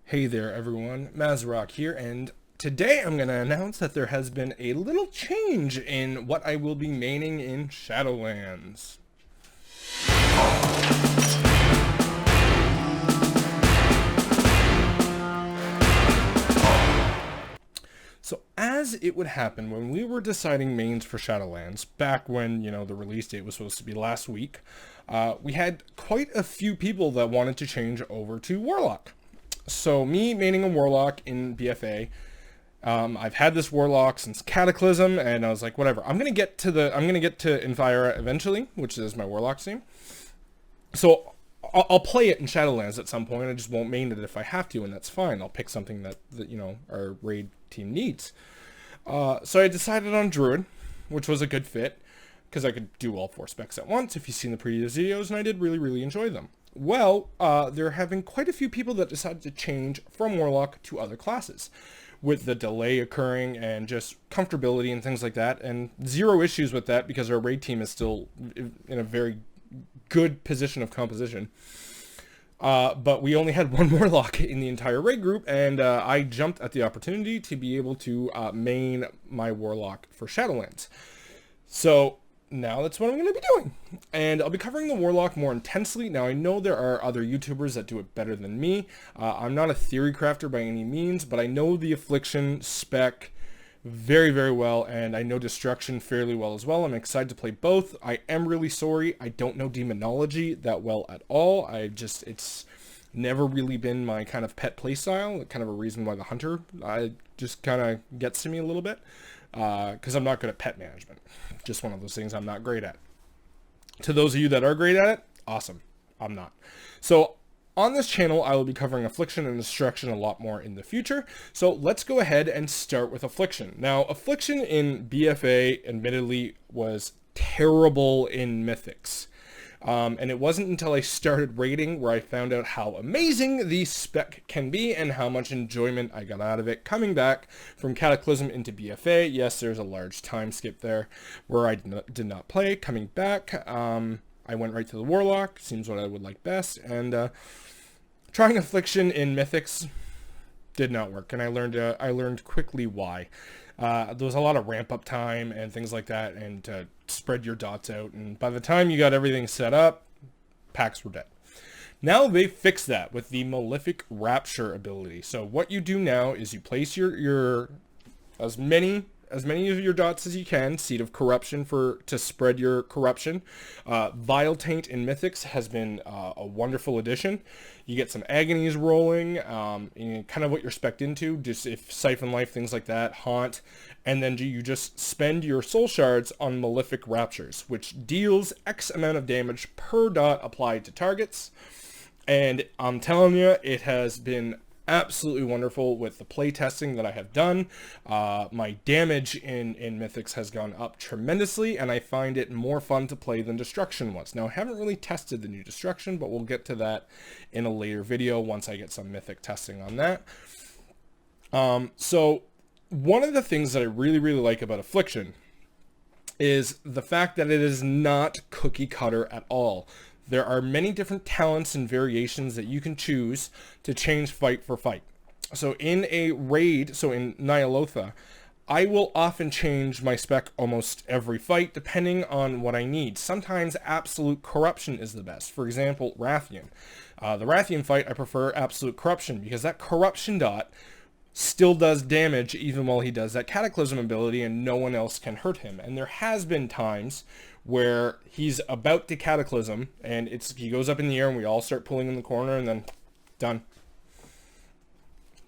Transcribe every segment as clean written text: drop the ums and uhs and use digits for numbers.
Hey there everyone, Mazrock here, and today I'm going to announce that there has been a little change in what I will be maining in Shadowlands. So as it would happen when we were deciding mains for Shadowlands, back when, the release date was supposed to be last week, we had quite a few people that wanted to change over to Warlock. So me maining a Warlock in BFA, I've had this Warlock since Cataclysm, and I was like, whatever. I'm gonna get to Infira eventually, which is my Warlock team. So I'll play it in Shadowlands at some point. I just won't main it if I have to, and that's fine. I'll pick something that our raid team needs. So I decided on Druid, which was a good fit because I could do all 4 specs at once. If you've seen the previous videos, and I did really enjoy them. Well, there have been quite a few people that decided to change from Warlock to other classes, with the delay occurring and just comfortability and things like that, and zero issues with that because our raid team is still in a very good position of composition. But we only had one Warlock in the entire raid group, and I jumped at the opportunity to be able to main my Warlock for Shadowlands. So now that's what I'm going to be doing, and I'll be covering the Warlock more intensely. Now I know there are other YouTubers that do it better than me. I'm not a theory crafter by any means, but I know the Affliction spec very well, and I know Destruction fairly well as well. I'm excited to play both. I am really sorry I don't know Demonology that well at all. It's never really been my kind of pet playstyle, kind of a reason why the Hunter just kind of gets to me a little bit, because I'm not good at pet management. Just one of those things I'm not great at. To those of you that are great at it, awesome. I'm not. So on this channel, I will be covering Affliction and Destruction a lot more in the future. So let's go ahead and start with Affliction. Now, Affliction in BFA admittedly was terrible in Mythics. And it wasn't until I started raiding where I found out how amazing the spec can be and how much enjoyment I got out of it coming back from Cataclysm into BFA. Yes, there's a large time skip there where I did not play. Coming back, I went right to the Warlock, seems what I would like best, and trying Affliction in Mythics did not work, and I learned quickly why. There was a lot of ramp up time and things like that, and to spread your dots out, and by the time you got everything set up, packs were dead. Now they fixed that with the Malefic Rapture ability. So what you do now is you place your as many of your dots as you can, Seed of Corruption to spread your corruption. Vile Taint in Mythics has been a wonderful addition. You get some agonies rolling, and kind of what you're spec'd into, just if Siphon Life, things like that, Haunt, and then you just spend your soul shards on Malefic Raptures, which deals X amount of damage per dot applied to targets. And I'm telling you, it has been absolutely wonderful with the play testing that I have done. My damage in Mythics has gone up tremendously, and I find it more fun to play than Destruction was. Now, I haven't really tested the new Destruction, but we'll get to that in a later video once I get some Mythic testing on that. So one of the things that I really like about Affliction is the fact that it is not cookie cutter at all. There are many different talents and variations that you can choose to change fight for fight. So in a raid, so in Nyalotha, I will often change my spec almost every fight depending on what I need. Sometimes Absolute Corruption is the best. For example, Rathian. The Rathian fight, I prefer Absolute Corruption because that Corruption dot still does damage even while he does that Cataclysm ability and no one else can hurt him. And there has been times where he's about to Cataclysm and he goes up in the air and we all start pulling in the corner and then done.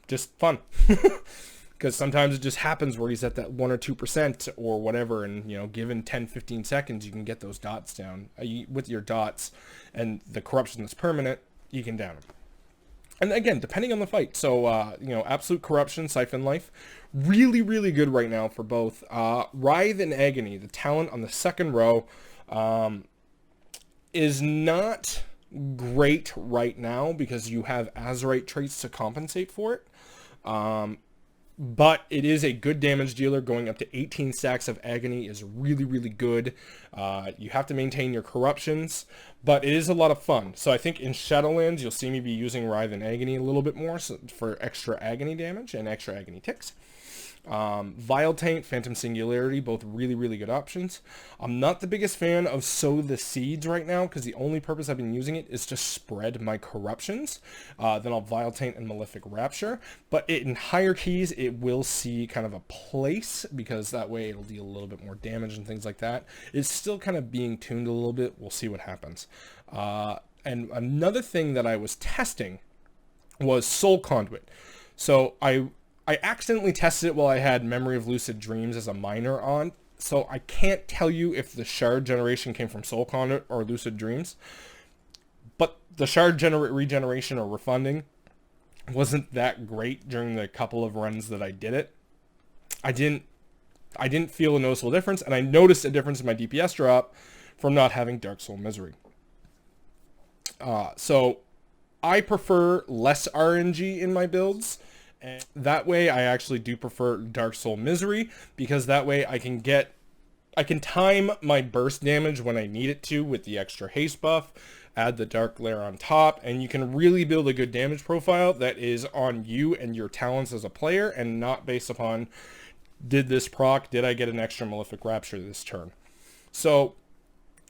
Just fun. Because sometimes it just happens where he's at that 1 or 2% or whatever, and given 10-15 seconds you can get those dots down. With your dots and the corruption that's permanent, you can down him. And again, depending on the fight. So, Absolute Corruption, Siphon Life, really good right now for both. Writhe and Agony, the talent on the second row, is not great right now because you have Azurite traits to compensate for it. but it is a good damage dealer. Going up to 18 stacks of agony is really, really good. You have to maintain your corruptions, but it is a lot of fun. So I think in Shadowlands, you'll see me be using Writhe and Agony a little bit more for extra agony damage and extra agony ticks. Vile Taint, Phantom Singularity, both really, really good options. I'm not the biggest fan of Sow the Seeds right now, because the only purpose I've been using it is to spread my corruptions. Then I'll Vile Taint and Malefic Rapture, but in higher keys it will see kind of a place, because that way it'll deal a little bit more damage and things like that. It's still kind of being tuned a little bit. We'll see what happens. And another thing that I was testing was Soul Conduit. So I accidentally tested it while I had Memory of Lucid Dreams as a minor on, so I can't tell you if the shard generation came from Soul Conduit or Lucid Dreams, but the shard regeneration or refunding wasn't that great during the couple of runs that I did it. I didn't feel a noticeable difference, and I noticed a difference in my DPS drop from not having Dark Soul Misery. So I prefer less RNG in my builds. And that way I actually do prefer Dark Soul Misery, because that way I can time my burst damage when I need it to with the extra haste buff, add the dark glare on top, and you can really build a good damage profile that is on you and your talents as a player, and not based upon, did this proc, did I get an extra Malefic Rapture this turn? So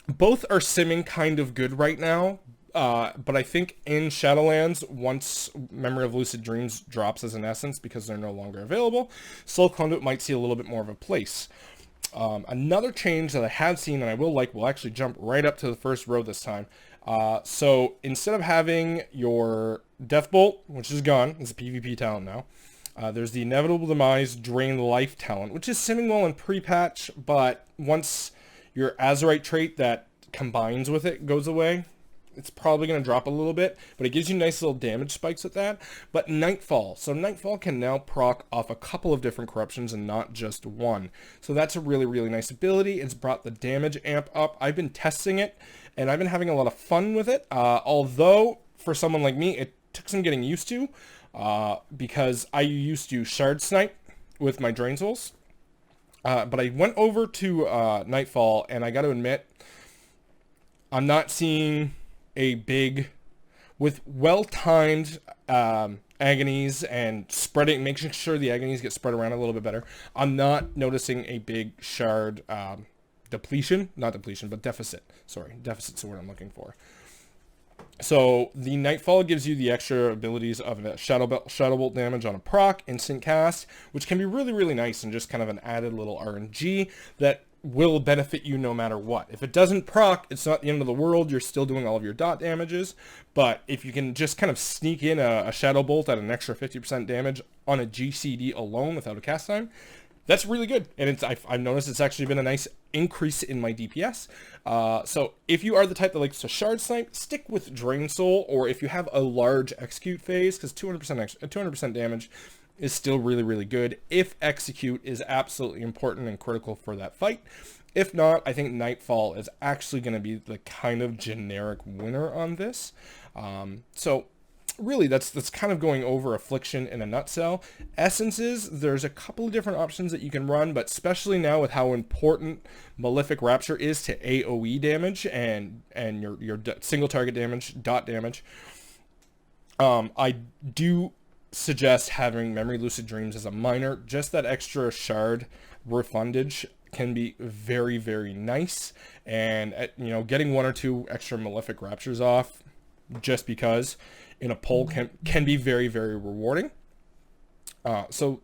both are simming kind of good right now. But I think in Shadowlands, once Memory of Lucid Dreams drops as an essence because they're no longer available, Soul Conduit might see a little bit more of a place. Another change that I have seen and I will actually jump right up to the first row this time. So instead of having your Death Bolt, which is gone, it's a PvP talent now, there's the Inevitable Demise Drain Life talent, which is simming well in pre-patch, but once your Azurite trait that combines with it goes away, it's probably going to drop a little bit, but it gives you nice little damage spikes with that. But Nightfall. So Nightfall can now proc off a couple of different corruptions and not just one. So that's a really, really nice ability. It's brought the damage amp up. I've been testing it, and I've been having a lot of fun with it. Although, for someone like me, it took some getting used to, because I used to Shard Snipe with my Drain Souls. But I went over to Nightfall, and I got to admit, I'm not seeing a big, with well-timed agonies and spreading, making sure the agonies get spread around a little bit better, I'm not noticing a big shard deficit. Sorry, deficit's the word I'm looking for. So the Nightfall gives you the extra abilities of a Shadow Bolt damage on a proc, instant cast, which can be really, really nice and just kind of an added little RNG that will benefit you no matter what. If it doesn't proc, it's not the end of the world. You're still doing all of your dot damages, but if you can just kind of sneak in a Shadow Bolt at an extra 50% damage on a GCD alone without a cast time, that's really good. And I've noticed it's actually been a nice increase in my DPS. So if you are the type that likes to Shard Snipe, stick with Drain Soul, or if you have a large execute phase, because 200% damage is still really, really good if execute is absolutely important and critical for that fight. If not, I think Nightfall is actually going to be the kind of generic winner on this. So really, that's kind of going over Affliction in a nutshell. Essences, there's a couple of different options that you can run, but especially now with how important Malefic Rapture is to AoE damage and your single target damage, dot damage, I do suggest having Memory Lucid Dreams as a minor. Just that extra shard refundage can be very, very nice, and getting one or two extra Malefic Raptures off just because in a poll can be very, very rewarding. So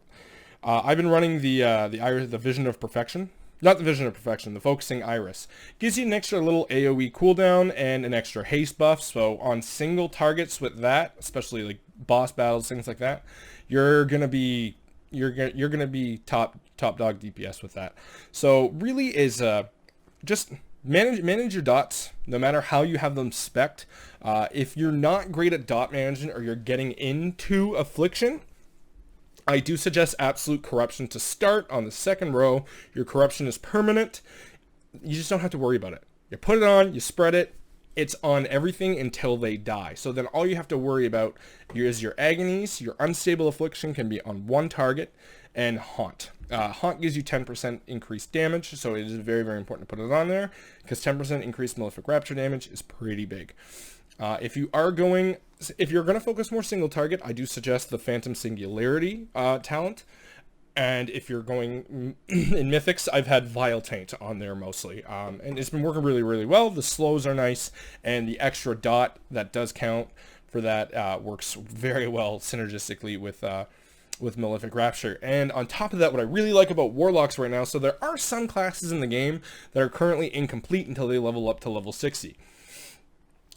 I've been running the Vision of Perfection. Not the Vision of Perfection, the Focusing Iris. Gives you an extra little AoE cooldown and an extra haste buff. So on single targets with that, especially like boss battles, things like that, you're gonna be top dog DPS with that. So really is just manage your dots, no matter how you have them spec'd. If you're not great at dot management or you're getting into Affliction, I do suggest Absolute Corruption to start on the second row. Your corruption is permanent. You just don't have to worry about it. You put it on, you spread it, it's on everything until they die. So then all you have to worry about is your agonies. Your unstable affliction can be on one target, and haunt. Haunt gives you 10% increased damage, so it is very, very important to put it on there, because 10% increased malefic rapture damage is pretty big. If you're going to focus more single target, I do suggest the Phantom Singularity talent. And if you're going in Mythics, I've had Vile Taint on there mostly. And it's been working really, really well. The slows are nice, and the extra dot that does count for that works very well synergistically with Malefic Rapture. And on top of that, what I really like about Warlocks right now, so there are some classes in the game that are currently incomplete until they level up to level 60.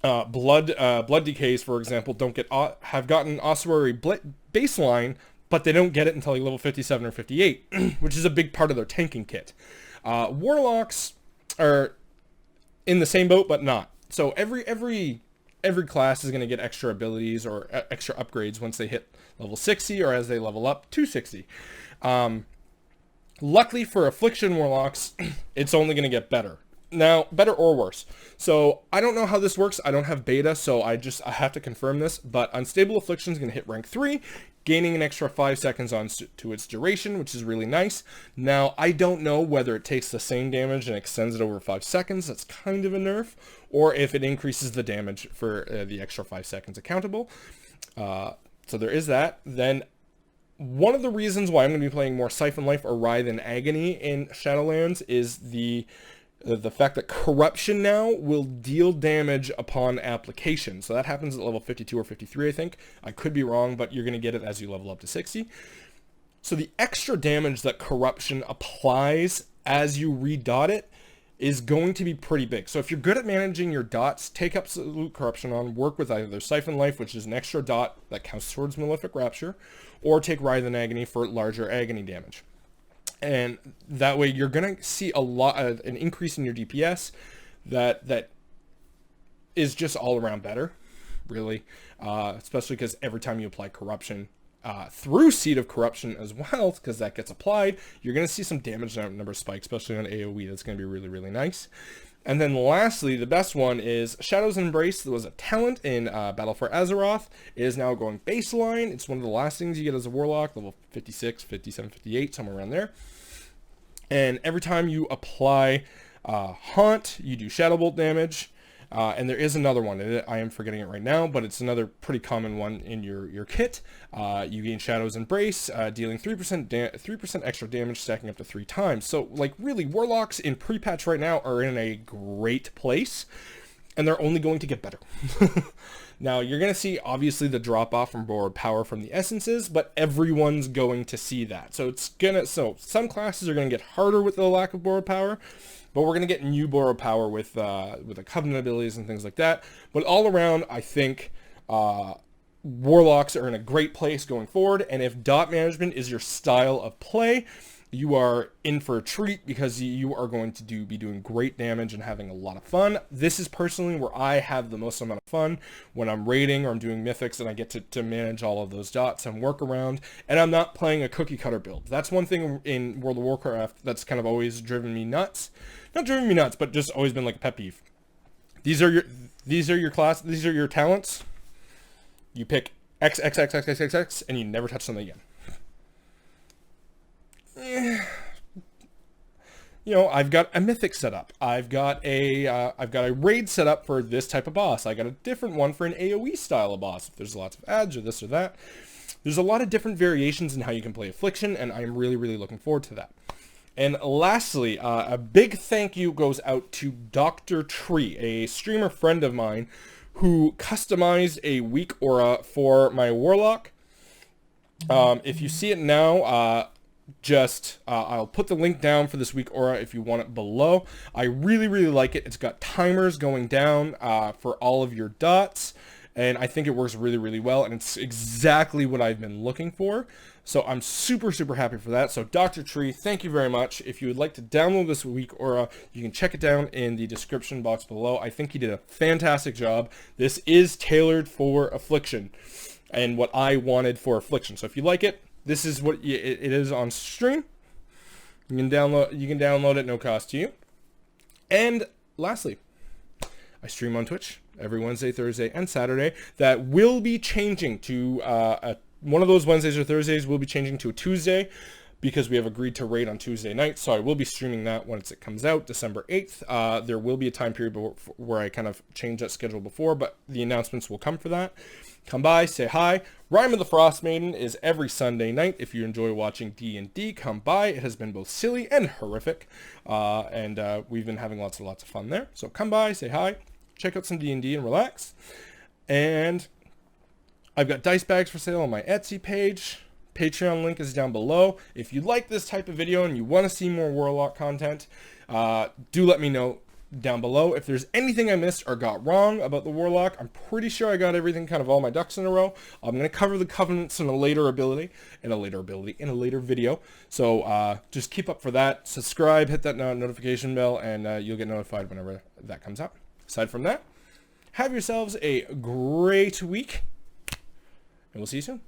Blood Decays, for example, have gotten Ossuary baseline, but they don't get it until like level 57 or 58, which is a big part of their tanking kit. Warlocks are in the same boat, but not. So every class is going to get extra abilities or extra upgrades once they hit level 60 or as they level up to 60. Luckily for Affliction Warlocks, it's only going to get better. Now, better or worse. So I don't know how this works. I don't have beta, so I have to confirm this. But Unstable Affliction is going to hit rank 3, gaining an extra 5 seconds on to its duration, which is really nice. Now, I don't know whether it takes the same damage and extends it over 5 seconds. That's kind of a nerf. Or if it increases the damage for the extra 5 seconds accountable. So there is that. Then one of the reasons why I'm going to be playing more Siphon Life or Writhe and Agony in Shadowlands is the fact that Corruption now will deal damage upon application. So that happens at level 52 or 53, I think. I could be wrong, but you're going to get it as you level up to 60. So the extra damage that Corruption applies as you redot it is going to be pretty big. So if you're good at managing your dots, take Absolute Corruption on, work with either Siphon Life, which is an extra dot that counts towards Malefic Rapture, or take Writhe and Agony for larger agony damage. And that way you're going to see an increase in your DPS that is just all around better, really. Especially because every time you apply Corruption through Seed of Corruption as well, because that gets applied, you're going to see some damage number spike, especially on AoE. That's going to be really, really nice. And then lastly, the best one is Shadow's Embrace. There was a talent in Battle for Azeroth. It is now going baseline. It's one of the last things you get as a Warlock, level 56, 57, 58, somewhere around there. And every time you apply Haunt, you do Shadow Bolt damage. And there is another one. I am forgetting it right now, but it's another pretty common one in your kit. You gain Shadow's Embrace, dealing 3% extra damage, stacking up to 3 times. So, like, really, Warlocks in pre-patch right now are in a great place, and they're only going to get better. Now, you're going to see, obviously, the drop-off from borrowed power from the essences, but everyone's going to see that. So some classes are going to get harder with the lack of borrowed power, but we're going to get new borrowed power with the Covenant abilities and things like that. But all around, I think Warlocks are in a great place going forward, and if dot management is your style of play, you are in for a treat, because you are going to be doing great damage and having a lot of fun. This is personally where I have the most amount of fun, when I'm raiding or I'm doing mythics and I get to manage all of those dots and work around, and I'm not playing a cookie cutter build. That's one thing in World of Warcraft that's kind of always driven me nuts. Not driven me nuts, but just always been like a pet peeve. These are your talents. You pick X, X, X, X, X, X, X, and you never touch them again. You know, I've got a mythic setup. I've got a raid setup for this type of boss. I got a different one for an AoE style of boss. If there's lots of ads or this or that, there's a lot of different variations in how you can play Affliction, and I'm really, really looking forward to that. And lastly, a big thank you goes out to Dr. Tree, a streamer friend of mine, who customized a weak aura for my Warlock. If you see it now, I'll put the link down for this weak aura if you want it below. I really, really like it. It's got timers going down for all of your dots, and I think it works really, really well, and it's exactly what I've been looking for. So I'm super, super happy for that. So Dr. Tree, thank you very much. If you would like to download this weak aura, you can check it down in the description box below. I think he did a fantastic job. This is tailored for Affliction and what I wanted for Affliction. So if you like it, this is what it is on stream. You can download it, no cost to you. And lastly, I stream on Twitch every Wednesday, Thursday, and Saturday. That will be changing to one of those Wednesdays or Thursdays will be changing to a Tuesday, because we have agreed to raid on Tuesday night. So I will be streaming that once it comes out, December 8th. There will be a time period where I kind of changed that schedule before, but the announcements will come for that. Come by, say hi. Rime of the Frost Maiden is every Sunday night. If you enjoy watching D&D, come by. It has been both silly and horrific, and we've been having lots and lots of fun there. So come by, say hi, check out some D&D and relax. And I've got dice bags for sale on my Etsy page. Patreon link is down below. If you like this type of video and you want to see more Warlock content, do let me know down below. If there's anything I missed or got wrong about the Warlock, I'm pretty sure I got everything, kind of all my ducks in a row. I'm going to cover the Covenants in a later video. So just keep up for that. Subscribe, hit that notification bell, and you'll get notified whenever that comes out. Aside from that, have yourselves a great week, and we'll see you soon.